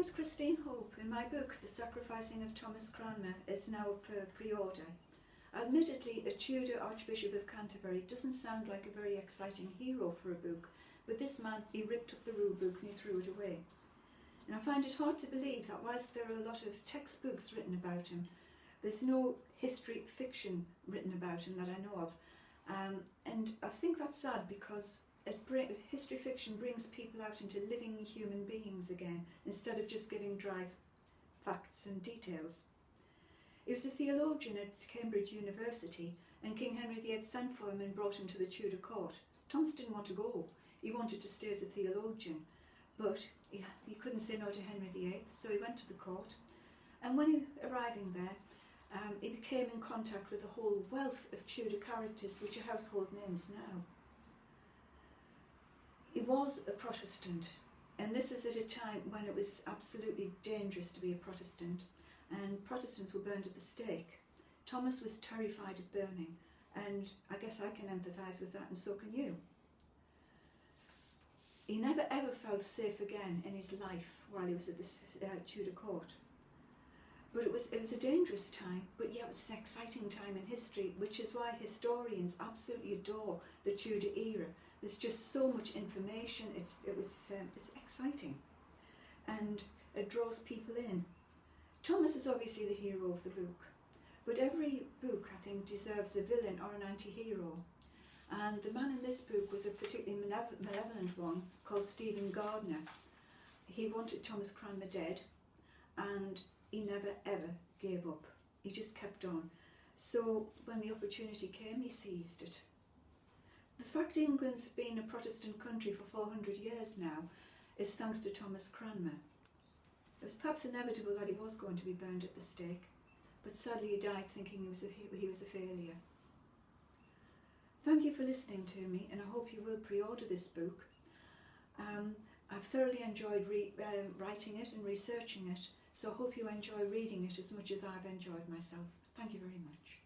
name's Christine Hope, and my book, The Sacrificing of Thomas Cranmer, is now up for pre-order. Admittedly, a Tudor Archbishop of Canterbury doesn't sound like a very exciting hero for a book, but this man, he ripped up the rule book and he threw it away. And I find it hard to believe that whilst there are a lot of textbooks written about him, there's no history fiction written about him that I know of. And I think that's sad because history fiction brings people out into living human beings again, instead of just giving dry facts and details. He was a theologian at Cambridge University, and King Henry VIII sent for him and brought him to the Tudor court. Thomas didn't want to go. He wanted to stay as a theologian, but he couldn't say no to Henry VIII, so he went to the court. And when arriving there, he became in contact with a whole wealth of Tudor characters, which are household names now. He was a Protestant, and this is at a time when it was absolutely dangerous to be a Protestant, and Protestants were burned at the stake. Thomas was terrified of burning, and I guess I can empathise with that, and so can you. He never ever felt safe again in his life while he was at this Tudor court. But it was a dangerous time, but yet it was an exciting time in history, which is why historians absolutely adore the Tudor era. There's just so much information. It's exciting, and it draws people in. Thomas is obviously the hero of the book, but every book, I think, deserves a villain or an anti-hero. And the man in this book was a particularly malevolent one called Stephen Gardiner. He wanted Thomas Cranmer dead, and he never ever gave up. He just kept on. So when the opportunity came, he seized it. The fact England's been a Protestant country for 400 years now is thanks to Thomas Cranmer. It was perhaps inevitable that he was going to be burned at the stake, but sadly he died thinking he was a failure. Thank you for listening to me, and I hope you will pre-order this book. I've thoroughly enjoyed writing it and researching it, so I hope you enjoy reading it as much as I've enjoyed myself. Thank you very much.